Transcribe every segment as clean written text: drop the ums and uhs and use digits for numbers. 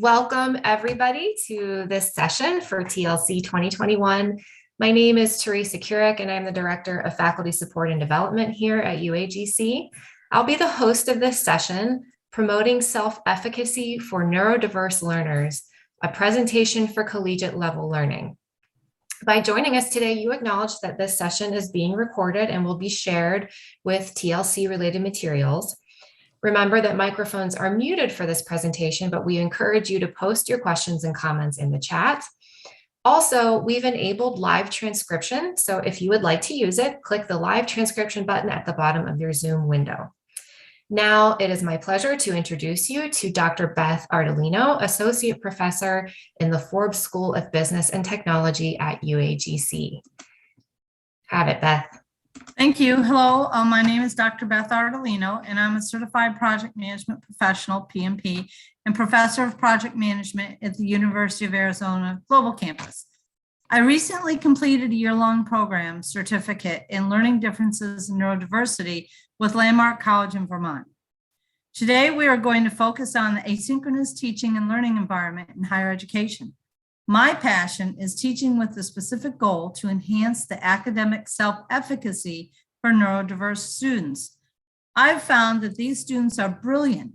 Welcome everybody to this session for TLC 2021. My name is Teresa Kurek and I'm the Director of Faculty Support and Development here at UAGC. I'll be the host of this session, Promoting Self-Efficacy for Neurodiverse Learners, a presentation for collegiate level learning. By joining us today, you acknowledge that this session is being recorded and will be shared with TLC related materials. Remember that microphones are muted for this presentation, but we encourage you to post your questions and comments in the chat. Also, we've enabled live transcription, so if you would like to use it, click the live transcription button at the bottom of your Zoom window. Now, it is my pleasure to introduce you to Dr. Beth Ardolino, Associate Professor in the Forbes School of Business and Technology at UAGC. Have it, Beth. Thank you. Hello, my name is Dr. Beth Ardolino, and I'm a Certified Project Management Professional, PMP, and Professor of Project Management at the University of Arizona Global Campus. I recently completed a year-long program certificate in Learning Differences in Neurodiversity with Landmark College in Vermont. Today, we are going to focus on the asynchronous teaching and learning environment in higher education. My passion is teaching with the specific goal to enhance the academic self-efficacy for neurodiverse students. I've found that these students are brilliant,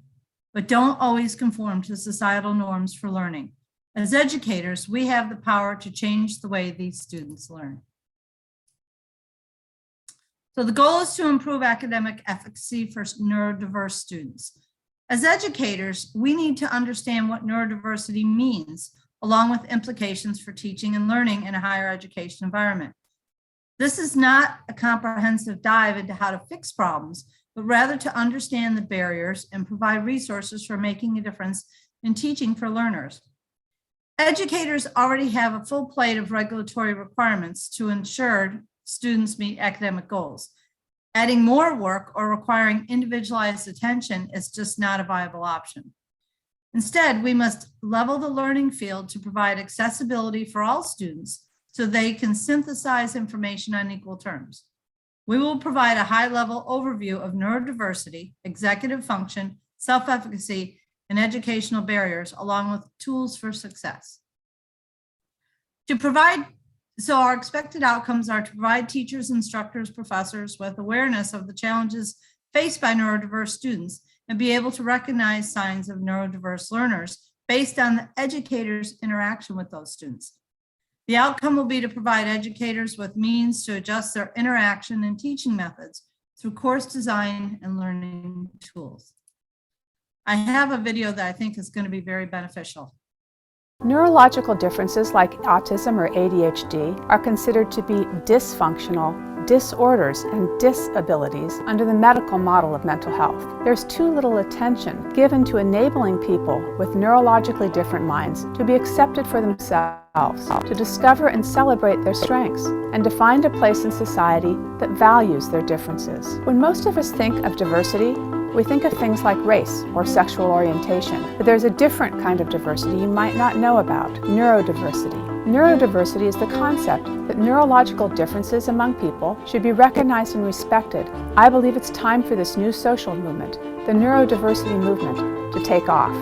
but don't always conform to societal norms for learning. As educators, we have the power to change the way these students learn. So the goal is to improve academic efficacy for neurodiverse students. As educators, we need to understand what neurodiversity means, along with implications for teaching and learning in a higher education environment. This is not a comprehensive dive into how to fix problems, but rather to understand the barriers and provide resources for making a difference in teaching for learners. Educators already have a full plate of regulatory requirements to ensure students meet academic goals. Adding more work or requiring individualized attention is just not a viable option. Instead, we must level the learning field to provide accessibility for all students so they can synthesize information on equal terms. We will provide a high-level overview of neurodiversity, executive function, self-efficacy, and educational barriers, along with tools for success. Our expected outcomes are to provide teachers, instructors, professors with awareness of the challenges faced by neurodiverse students and be able to recognize signs of neurodiverse learners based on the educator's interaction with those students. The outcome will be to provide educators with means to adjust their interaction and teaching methods through course design and learning tools. I have a video that I think is going to be very beneficial. Neurological differences like autism or ADHD are considered to be dysfunctional disorders and disabilities under the medical model of mental health. There's too little attention given to enabling people with neurologically different minds to be accepted for themselves, to discover and celebrate their strengths, and to find a place in society that values their differences. When most of us think of diversity, we think of things like race or sexual orientation, but there's a different kind of diversity you might not know about, neurodiversity. Neurodiversity is the concept that neurological differences among people should be recognized and respected. I believe it's time for this new social movement, the neurodiversity movement, to take off.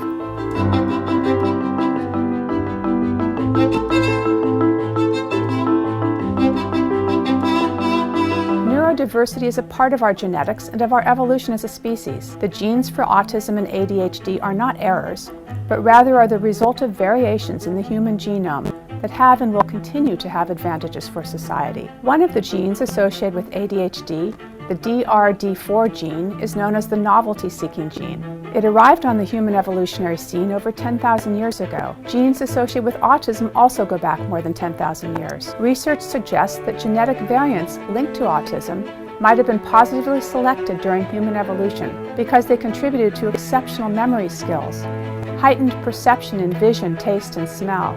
Neurodiversity is a part of our genetics and of our evolution as a species. The genes for autism and ADHD are not errors, but rather are the result of variations in the human genome that have and will continue to have advantages for society. One of the genes associated with ADHD, the DRD4 gene, is known as the novelty-seeking gene. It arrived on the human evolutionary scene over 10,000 years ago. Genes associated with autism also go back more than 10,000 years. Research suggests that genetic variants linked to autism might have been positively selected during human evolution because they contributed to exceptional memory skills, heightened perception in vision, taste, and smell,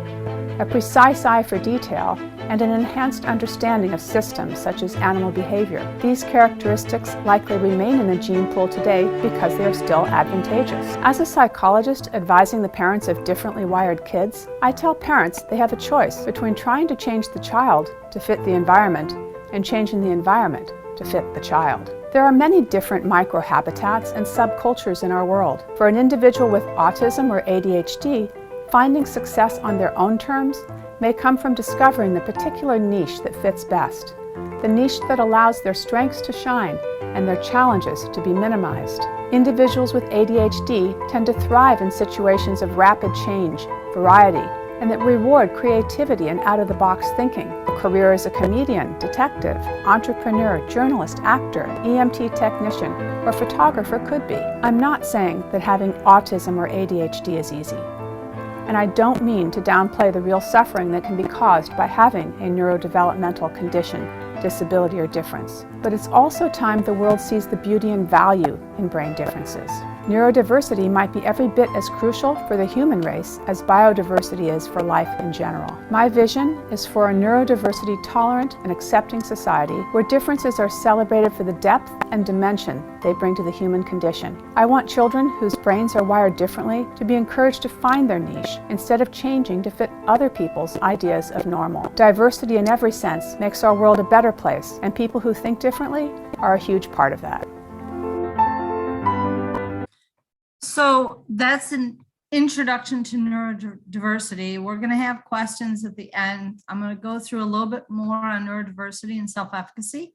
a precise eye for detail, and an enhanced understanding of systems such as animal behavior. These characteristics likely remain in the gene pool today because they are still advantageous. As a psychologist advising the parents of differently wired kids, I tell parents they have a choice between trying to change the child to fit the environment and changing the environment to fit the child. There are many different microhabitats and subcultures in our world. For an individual with autism or ADHD, Finding success on their own terms may come from discovering the particular niche that fits best, the niche that allows their strengths to shine and their challenges to be minimized. Individuals with ADHD tend to thrive in situations of rapid change, variety, and that reward creativity and out-of-the-box thinking. A career as a comedian, detective, entrepreneur, journalist, actor, EMT technician, or photographer could be. I'm not saying that having autism or ADHD is easy. And I don't mean to downplay the real suffering that can be caused by having a neurodevelopmental condition, disability, or difference. But it's also time the world sees the beauty and value in brain differences. Neurodiversity might be every bit as crucial for the human race as biodiversity is for life in general. My vision is for a neurodiversity tolerant and accepting society where differences are celebrated for the depth and dimension they bring to the human condition. I want children whose brains are wired differently to be encouraged to find their niche instead of changing to fit other people's ideas of normal. Diversity in every sense makes our world a better place, and people who think differently are a huge part of that. So that's an introduction to neurodiversity. We're going to have questions at the end. I'm going to go through a little bit more on neurodiversity and self-efficacy.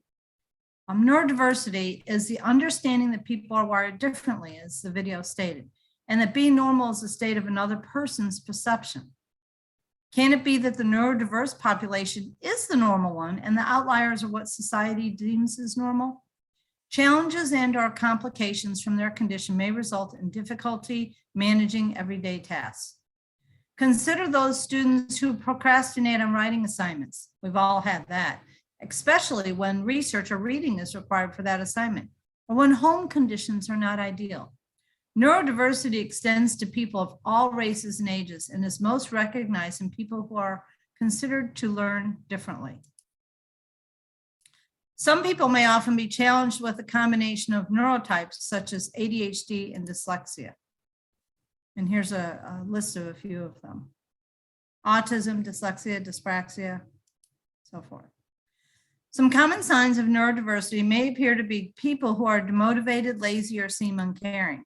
Neurodiversity is the understanding that people are wired differently, as the video stated, and that being normal is a state of another person's perception. Can it be that the neurodiverse population is the normal one and the outliers are what society deems as normal? Challenges and/or complications from their condition may result in difficulty managing everyday tasks. Consider those students who procrastinate on writing assignments. We've all had that, especially when research or reading is required for that assignment, or when home conditions are not ideal. Neurodiversity extends to people of all races and ages and is most recognized in people who are considered to learn differently. Some people may often be challenged with a combination of neurotypes such as ADHD and dyslexia. And here's a list of a few of them: autism, dyslexia, dyspraxia, so forth. Some common signs of neurodiversity may appear to be people who are demotivated, lazy, or seem uncaring.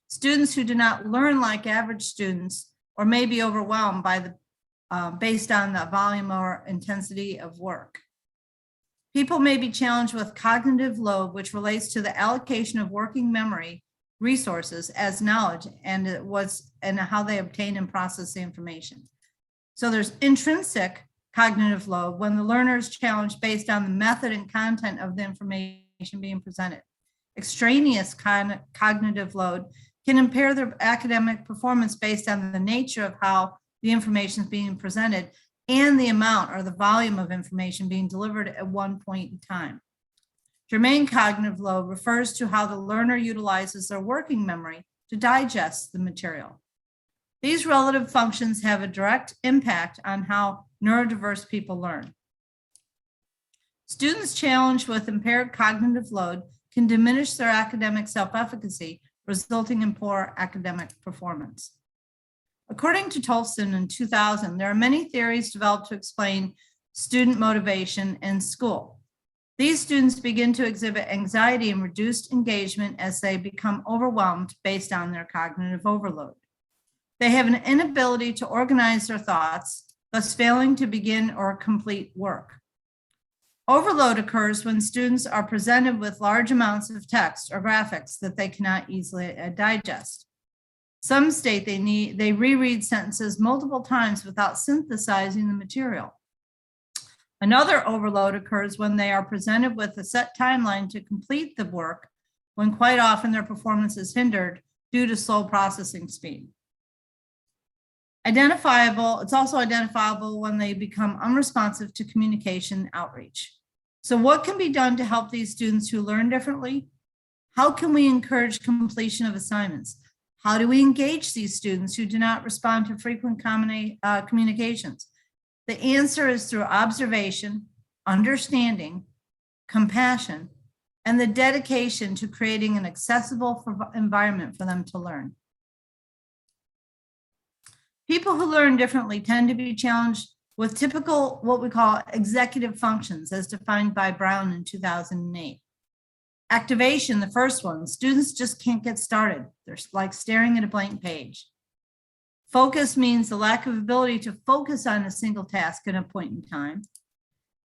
Students who do not learn like average students or may be overwhelmed by based on the volume or intensity of work. People may be challenged with cognitive load, which relates to the allocation of working memory resources as knowledge and how they obtain and process the information. So there's intrinsic cognitive load when the learner is challenged based on the method and content of the information being presented. Extraneous cognitive load can impair their academic performance based on the nature of how the information is being presented and the amount or the volume of information being delivered at one point in time. Germane cognitive load refers to how the learner utilizes their working memory to digest the material. These relative functions have a direct impact on how neurodiverse people learn. Students challenged with impaired cognitive load can diminish their academic self-efficacy, resulting in poor academic performance. According to Tolston in 2000, there are many theories developed to explain student motivation in school. These students begin to exhibit anxiety and reduced engagement as they become overwhelmed based on their cognitive overload. They have an inability to organize their thoughts, thus failing to begin or complete work. Overload occurs when students are presented with large amounts of text or graphics that they cannot easily digest. Some state they reread sentences multiple times without synthesizing the material. Another overload occurs when they are presented with a set timeline to complete the work, when quite often their performance is hindered due to slow processing speed. It's also identifiable when they become unresponsive to communication outreach. So what can be done to help these students who learn differently? How can we encourage completion of assignments? How do we engage these students who do not respond to frequent communications? The answer is through observation, understanding, compassion, and the dedication to creating an accessible environment for them to learn. People who learn differently tend to be challenged with typical, what we call executive functions, as defined by Brown in 2008. Activation, the first one, students just can't get started. They're like staring at a blank page. Focus means the lack of ability to focus on a single task at a point in time.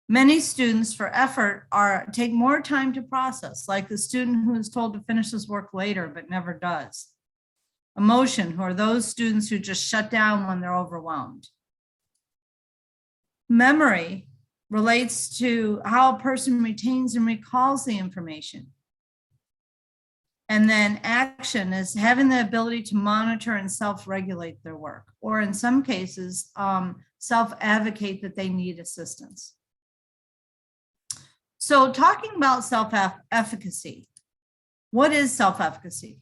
Many students for effort take more time to process, like the student who is told to finish his work later but never does. Emotion, who are those students who just shut down when they're overwhelmed. Memory relates to how a person retains and recalls the information. And then action is having the ability to monitor and self-regulate their work, or in some cases, self-advocate that they need assistance. So talking about self-efficacy, what is self-efficacy?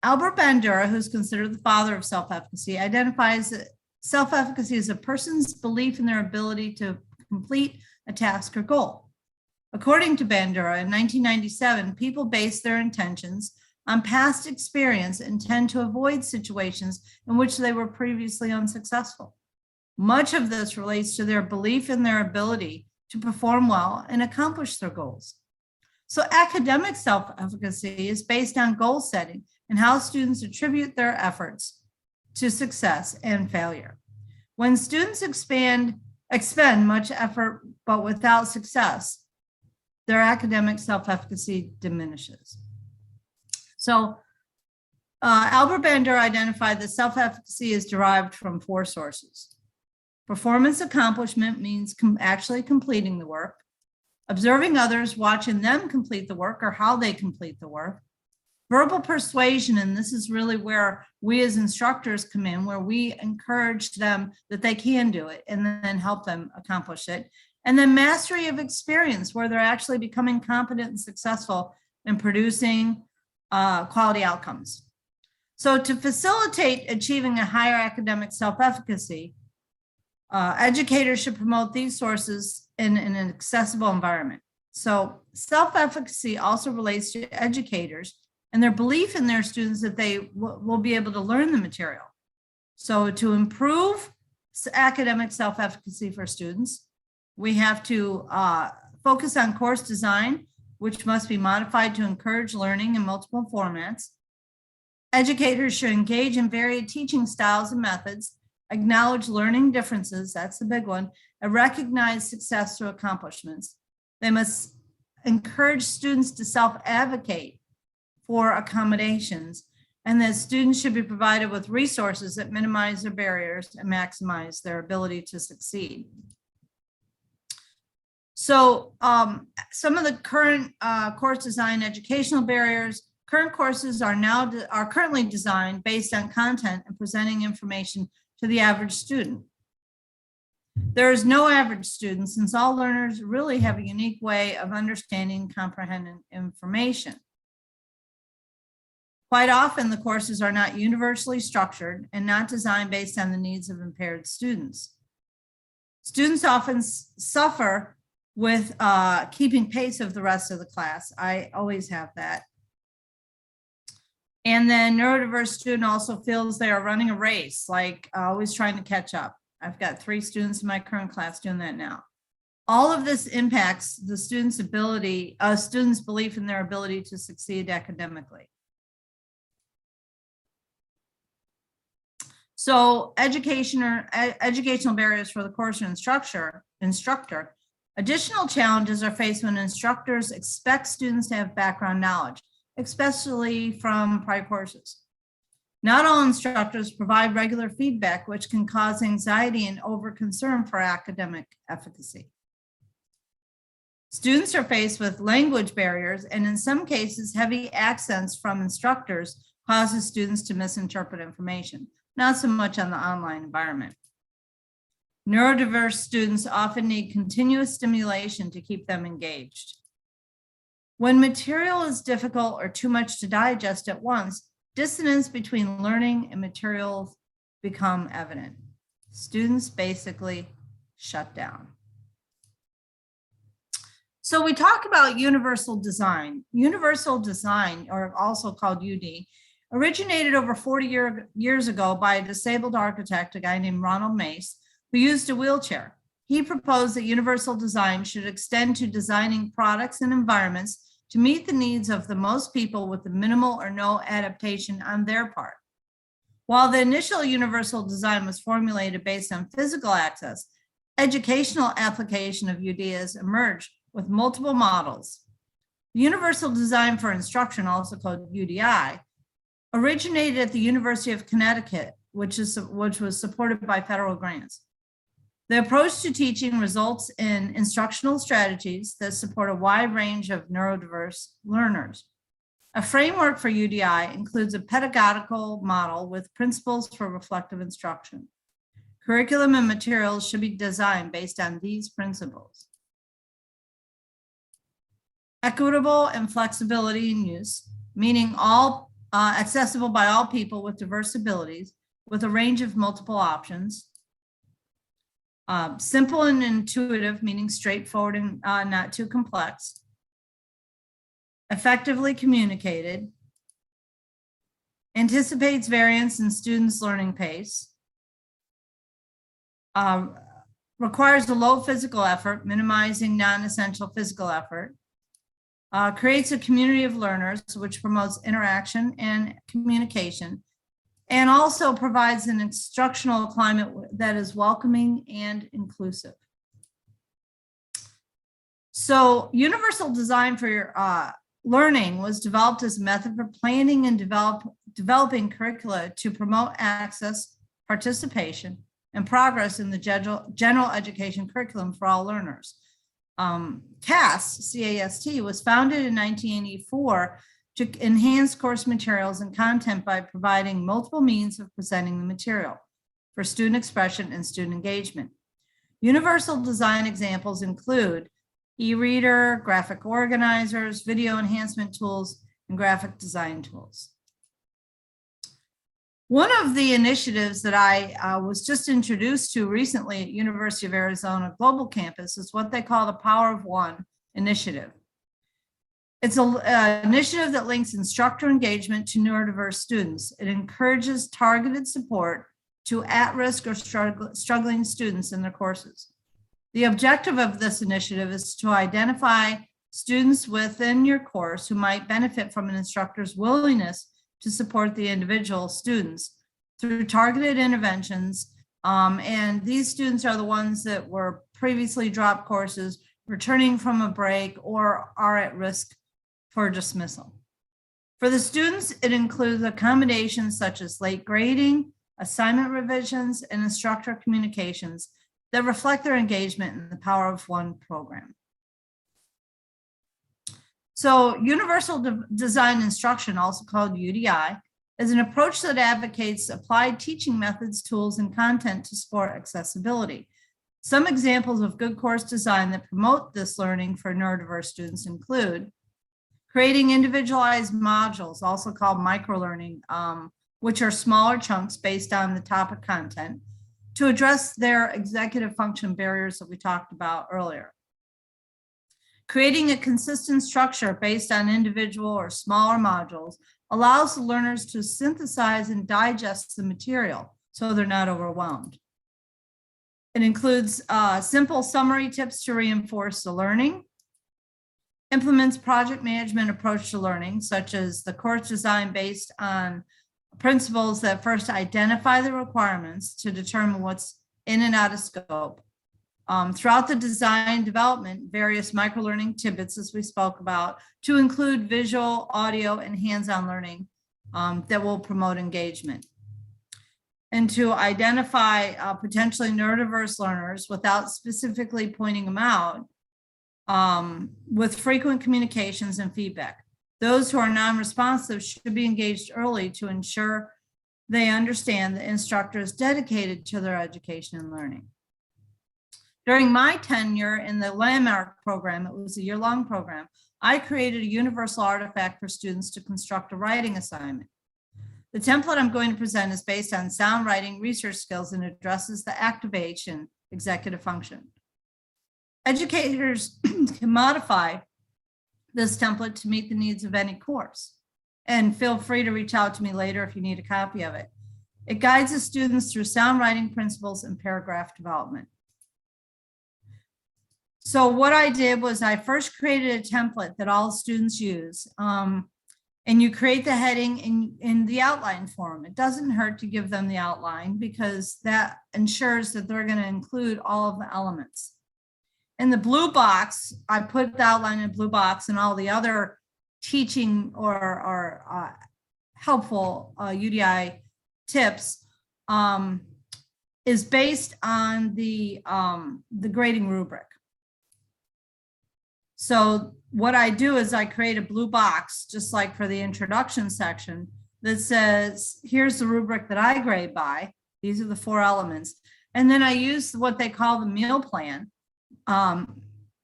Albert Bandura, who's considered the father of self-efficacy, identifies that self-efficacy is a person's belief in their ability to complete a task or goal. According to Bandura, in 1997, people base their intentions on past experience and tend to avoid situations in which they were previously unsuccessful. Much of this relates to their belief in their ability to perform well and accomplish their goals. So academic self-efficacy is based on goal setting and how students attribute their efforts to success and failure. When students expend much effort but without success, their academic self-efficacy diminishes. So Albert Bandura identified that self-efficacy is derived from 4 sources. Performance accomplishment means actually completing the work. Observing others, watching them complete the work or how they complete the work. Verbal persuasion, and this is really where we as instructors come in, where we encourage them that they can do it and then help them accomplish it. And then mastery of experience, where they're actually becoming competent and successful in producing quality outcomes. So to facilitate achieving a higher academic self-efficacy, educators should promote these sources in an accessible environment. So self-efficacy also relates to educators and their belief in their students that they will be able to learn the material. So to improve academic self-efficacy for students, we have to focus on course design, which must be modified to encourage learning in multiple formats. Educators should engage in varied teaching styles and methods, acknowledge learning differences, that's the big one, and recognize success through accomplishments. They must encourage students to self-advocate for accommodations, and that students should be provided with resources that minimize their barriers and maximize their ability to succeed. So some of the current course design educational barriers, current courses are currently designed based on content and presenting information to the average student. There is no average student, since all learners really have a unique way of understanding and comprehending information. Quite often, the courses are not universally structured and not designed based on the needs of impaired students. Students often suffer with keeping pace of the rest of the class. I always have that. And then neurodiverse student also feels they are running a race, like always trying to catch up. I've got 3 students in my current class doing that now. All of this impacts the students' belief in their ability to succeed academically. So educational barriers for the course or instructor. Additional challenges are faced when instructors expect students to have background knowledge, especially from prior courses. Not all instructors provide regular feedback, which can cause anxiety and over-concern for academic efficacy. Students are faced with language barriers, and in some cases, heavy accents from instructors causes students to misinterpret information, not so much on the online environment. Neurodiverse students often need continuous stimulation to keep them engaged. When material is difficult or too much to digest at once, dissonance between learning and materials become evident. Students basically shut down. So we talk about universal design. Universal design, or also called UD, originated over 40 years ago by a disabled architect, a guy named Ronald Mace, who used a wheelchair. He proposed that universal design should extend to designing products and environments to meet the needs of the most people with the minimal or no adaptation on their part. While the initial universal design was formulated based on physical access, educational application of UDIAs emerged with multiple models. Universal Design for Instruction, also called UDI, originated at the University of Connecticut, which was supported by federal grants. The approach to teaching results in instructional strategies that support a wide range of neurodiverse learners. A framework for UDI includes a pedagogical model with principles for reflective instruction. Curriculum and materials should be designed based on these principles. Equitable and flexibility in use, meaning all accessible by all people with diverse abilities with a range of multiple options. Simple and intuitive, meaning straightforward and not too complex. Effectively communicated. Anticipates variance in students' learning pace. Requires a low physical effort, minimizing non-essential physical effort. Creates a community of learners, which promotes interaction and communication, and also provides an instructional climate that is welcoming and inclusive. So universal design for your learning was developed as a method for planning and developing curricula to promote access, participation, and progress in the general education curriculum for all learners. CAST, C-A-S-T, was founded in 1984 to enhance course materials and content by providing multiple means of presenting the material for student expression and student engagement. Universal design examples include e-reader, graphic organizers, video enhancement tools, and graphic design tools. One of the initiatives that I was just introduced to recently at University of Arizona Global Campus is what they call the Power of One initiative. It's an initiative that links instructor engagement to neurodiverse students. It encourages targeted support to at-risk or struggling students in their courses. The objective of this initiative is to identify students within your course who might benefit from an instructor's willingness to support the individual students through targeted interventions. And these students are the ones that were previously dropped courses, returning from a break, or are at risk for dismissal. For the students, it includes accommodations such as late grading, assignment revisions, and instructor communications that reflect their engagement in the Power of One program. So universal design instruction, also called UDI, is an approach that advocates applied teaching methods, tools, and content to support accessibility. Some examples of good course design that promote this learning for neurodiverse students include creating individualized modules, also called microlearning, which are smaller chunks based on the topic content to address their executive function barriers that we talked about earlier. Creating a consistent structure based on individual or smaller modules allows the learners to synthesize and digest the material so they're not overwhelmed. It includes simple summary tips to reinforce the learning, implements project management approach to learning, such as the course design based on principles that first identify the requirements to determine what's in and out of scope. Throughout the design development, various microlearning tidbits, as we spoke about, to include visual, audio, and hands-on learning that will promote engagement. And to identify potentially neurodiverse learners without specifically pointing them out with frequent communications and feedback. Those who are non-responsive should be engaged early to ensure they understand the instructor is dedicated to their education and learning. During my tenure in the Landmark program, it was a year-long program, I created a universal artifact for students to construct a writing assignment. The template I'm going to present is based on sound writing research skills and addresses the activation executive function. Educators can modify this template to meet the needs of any course. And feel free to reach out to me later if you need a copy of it. It guides the students through sound writing principles and paragraph development. So what I did was I first created a template that all students use. And you create the heading in the outline form. It doesn't hurt to give them the outline because that ensures that they're going to include all of the elements. In the blue box, I put the outline in a blue box, and all the other teaching or helpful UDI tips is based on the grading rubric. So what I do is I create a blue box, just like for the introduction section, that says, here's the rubric that I grade by. These are the 4 elements. And then I use what they call the meal plan. And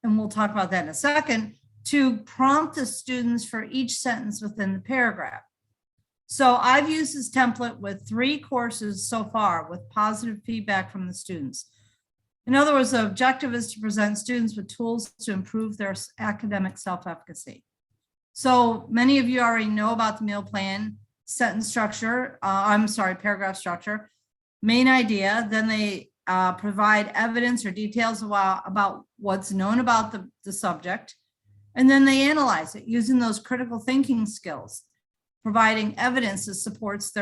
we'll talk about that in a second, to prompt the students for each sentence within the paragraph. So I've used this template with 3 courses so far with positive feedback from the students. In other words, the objective is to present students with tools to improve their academic self-efficacy. So many of you already know about the meal plan, sentence structure, paragraph structure, main idea. Then they provide evidence or details about what's known about the subject. And then they analyze it using those critical thinking skills, providing evidence that supports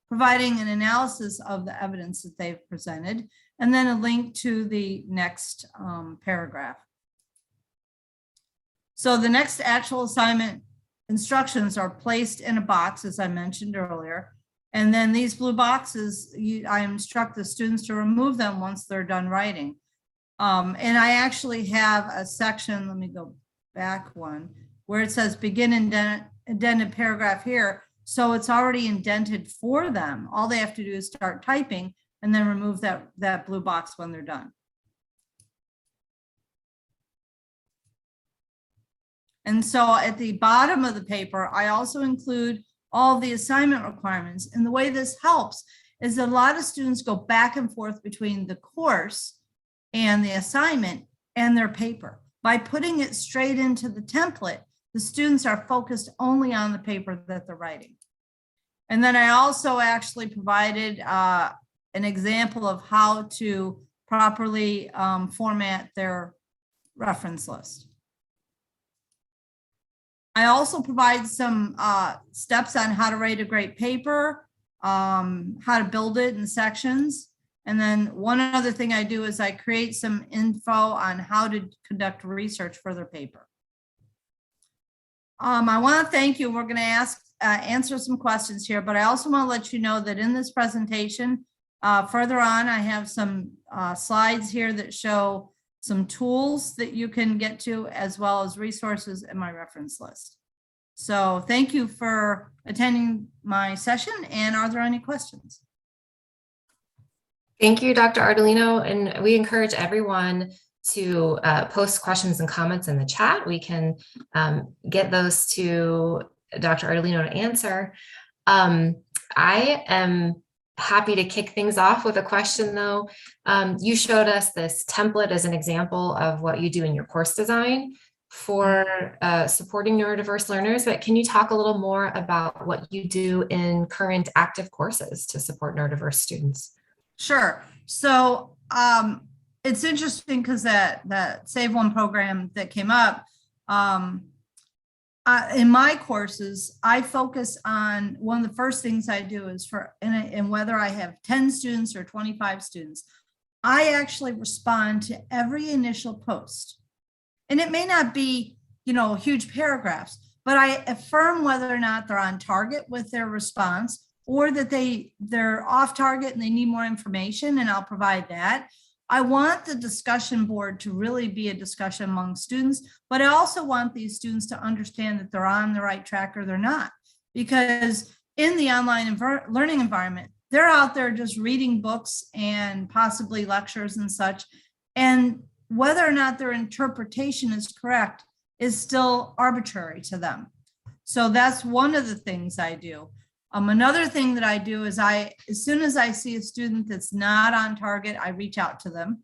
providing an analysis of the evidence that they've presented, and then a link to the next paragraph. So the next actual assignment instructions are placed in a box, as I mentioned earlier. And then these blue boxes, I instruct the students to remove them once they're done writing. And I actually have a section, let me go back one, where it says begin indented paragraph here. So it's already indented for them. All they have to do is start typing and then remove that blue box when they're done. And so at the bottom of the paper, I also include all the assignment requirements. And the way this helps is that a lot of students go back and forth between the course and the assignment and their paper. By putting it straight into the template, the students are focused only on the paper that they're writing. And then I also actually provided an example of how to properly format their reference list. I also provide some steps on how to write a great paper, how to build it in sections. And then one other thing I do is I create some info on how to conduct research for their paper. I want to thank you. We're going to answer some questions here, but I also want to let you know that in this presentation, further on, I have some slides here that show some tools that you can get to, as well as resources in my reference list. So thank you for attending my session. And are there any questions? Thank you, Dr. Ardolino. And we encourage everyone to post questions and comments in the chat. We can get those to Dr. Ardolino to answer. I am happy to kick things off with a question, though. You showed us this template as an example of what you do in your course design for supporting neurodiverse learners, but can you talk a little more about what you do in current active courses to support neurodiverse students? Sure. So it's interesting because that Save One program that came up, in my courses, I focus on one of the first things I do is and whether I have 10 students or 25 students, I actually respond to every initial post. And it may not be, huge paragraphs, but I affirm whether or not they're on target with their response or that they're off target and they need more information, and I'll provide that. I want the discussion board to really be a discussion among students, but I also want these students to understand that they're on the right track or they're not. Because in the online learning environment, they're out there just reading books and possibly lectures and such. And whether or not their interpretation is correct is still arbitrary to them. So that's one of the things I do. Another thing that I do is as soon as I see a student that's not on target, I reach out to them.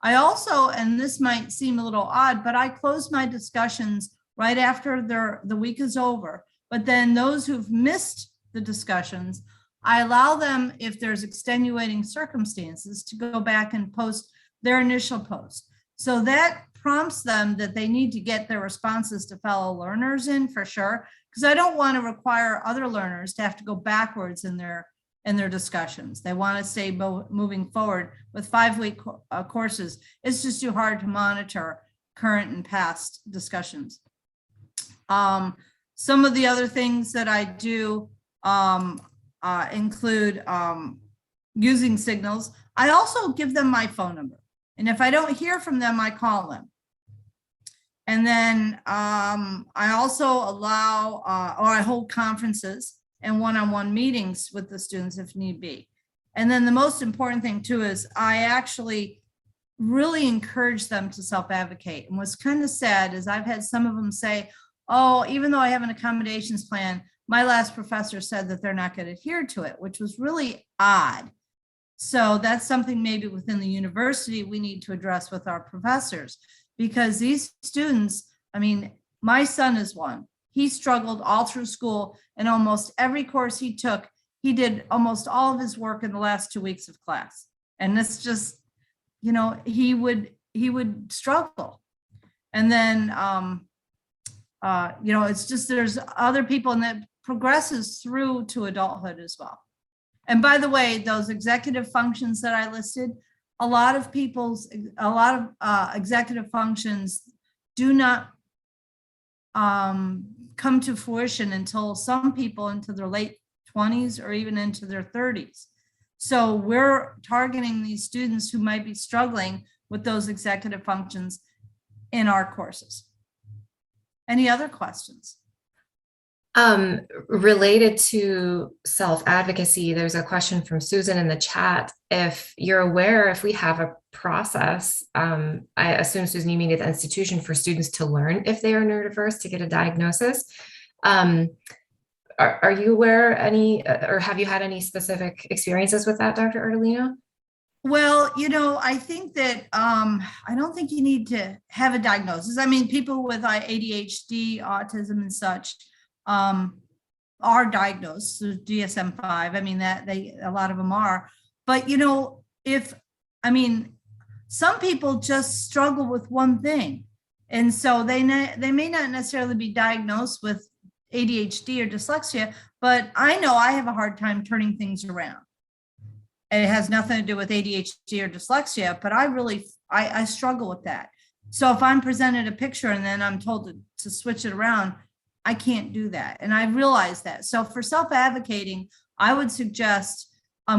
I also, and this might seem a little odd, but I close my discussions right after the week is over. But then those who've missed the discussions, I allow them, if there's extenuating circumstances, to go back and post their initial post. So that prompts them that they need to get their responses to fellow learners in for sure, because I don't want to require other learners to have to go backwards in their discussions. They want to stay moving forward with 5-week courses. It's just too hard to monitor current and past discussions. Some of the other things that I do include using signals. I also give them my phone number. And if I don't hear from them, I call them. And then I also allow, or I hold conferences and one-on-one meetings with the students if need be. And then the most important thing too is I actually really encourage them to self-advocate. And what's kind of sad is I've had some of them say, oh, even though I have an accommodations plan, my last professor said that they're not going to adhere to it, which was really odd. So that's something maybe within the university we need to address with our professors, because these students, I mean, my son is one. He struggled all through school, and almost every course he took, he did almost all of his work in the last 2 weeks of class. And it's just, you know, he would struggle. And then, you know, it's just, there's other people, and that progresses through to adulthood as well. And by the way, those executive functions that I listed, a lot of executive functions do not come to fruition until some people into their late 20s or even into their 30s. So we're targeting these students who might be struggling with those executive functions in our courses. Any other questions? Related to self-advocacy, there's a question from Susan in the chat. If you're aware, if we have a process, I assume, Susan, you mean at the institution for students to learn if they are neurodiverse to get a diagnosis. Are you aware any, or have you had any specific experiences with that, Dr. Ardolino? Well, you know, I think that I don't think you need to have a diagnosis. I mean, people with ADHD, autism and such are diagnosed through DSM-5. I mean, a lot of them are. But, you know, some people just struggle with one thing. And so they may not necessarily be diagnosed with ADHD or dyslexia, but I know I have a hard time turning things around. And it has nothing to do with ADHD or dyslexia, but I struggle with that. So if I'm presented a picture and then I'm told to switch it around, I can't do that. And I realize that. So for self-advocating, I would suggest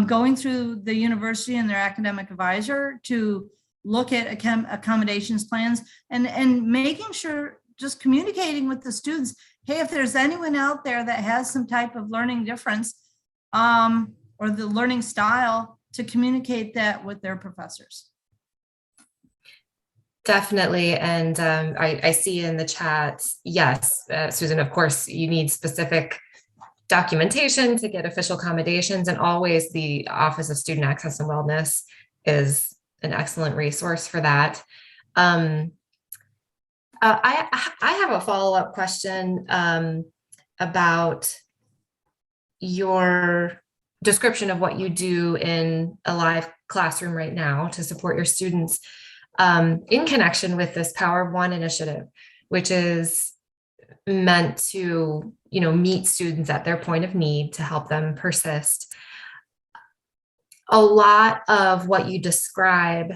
going through the university and their academic advisor to look at accommodations plans and making sure, just communicating with the students, hey, if there's anyone out there that has some type of learning difference or the learning style, to communicate that with their professors. Definitely. And I see in the chat, yes, Susan, of course, you need specific documentation to get official accommodations, and always the Office of Student Access and Wellness is an excellent resource for that. I have a follow-up question about your description of what you do in a live classroom right now to support your students. In connection with this Power of One initiative, which is meant to, you know, meet students at their point of need to help them persist. A lot of what you describe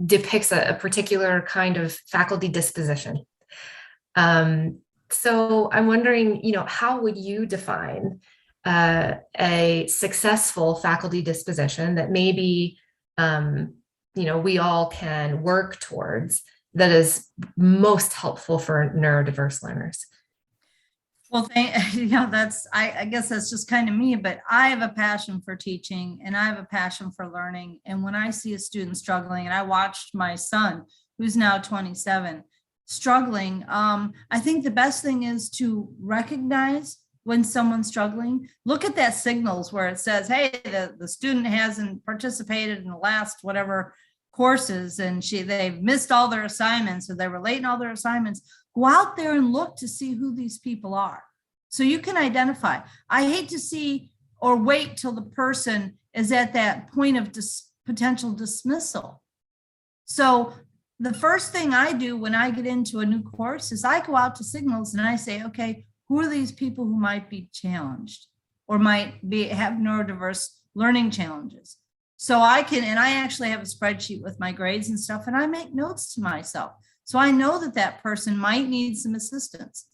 depicts a particular kind of faculty disposition. So I'm wondering, you know, how would you define a successful faculty disposition that maybe, you know, we all can work towards, that is most helpful for neurodiverse learners? Well, you know, I guess that's just kind of me, but I have a passion for teaching and I have a passion for learning. And when I see a student struggling, and I watched my son, who's now 27, struggling, I think the best thing is to recognize when someone's struggling. Look at that signals where it says, hey, the student hasn't participated in the last whatever courses, and they've missed all their assignments, or they were late in all their assignments. Go out there and look to see who these people are, so you can identify. I hate to see or wait till the person is at that point of potential dismissal. So the first thing I do when I get into a new course is I go out to signals and I say, okay, who are these people who might be challenged or might have neurodiverse learning challenges? So I actually have a spreadsheet with my grades and stuff, and I make notes to myself. So I know that that person might need some assistance,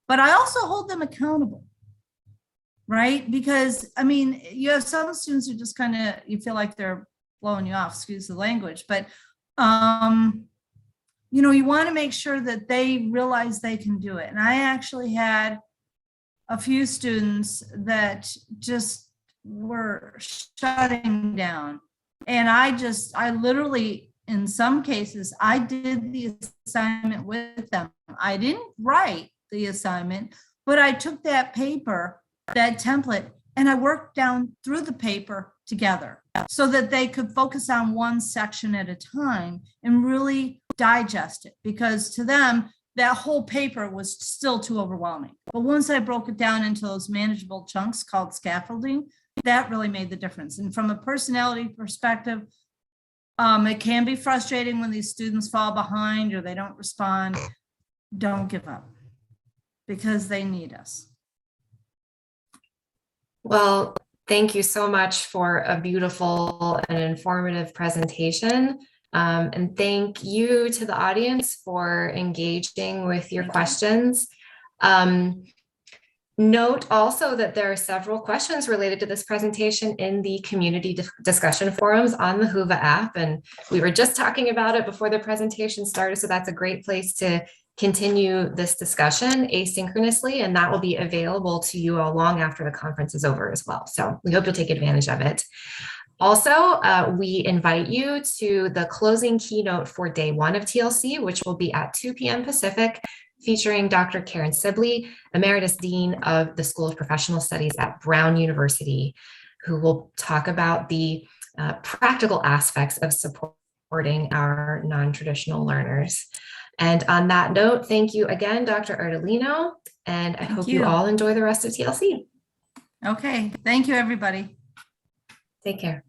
but I also hold them accountable, right? Because I mean, you have some students who just kind of, you feel like they're blowing you off, excuse the language, but you know, you want to make sure that they realize they can do it. And I actually had a few students that just were shutting down. And I literally, in some cases, I did the assignment with them. I didn't write the assignment, but I took that paper, that template, and I worked down through the paper together so that they could focus on one section at a time and really digest it, because to them, that whole paper was still too overwhelming. But once I broke it down into those manageable chunks called scaffolding, that really made the difference. And from a personality perspective, it can be frustrating when these students fall behind or they don't respond. Don't give up, because they need us. Well, thank you so much for a beautiful and informative presentation. And thank you to the audience for engaging with your questions. Note also that there are several questions related to this presentation in the community discussion forums on the Whova app. And we were just talking about it before the presentation started. So that's a great place to continue this discussion asynchronously, and that will be available to you all long after the conference is over as well. So we hope you'll take advantage of it. Also, we invite you to the closing keynote for day 1 of TLC, which will be at 2 p.m. Pacific, featuring Dr. Karen Sibley, Emeritus Dean of the School of Professional Studies at Brown University, who will talk about the practical aspects of supporting our non-traditional learners. And on that note, thank you again, Dr. Ardolino, and I hope you all enjoy the rest of TLC. Okay, thank you, everybody. Take care.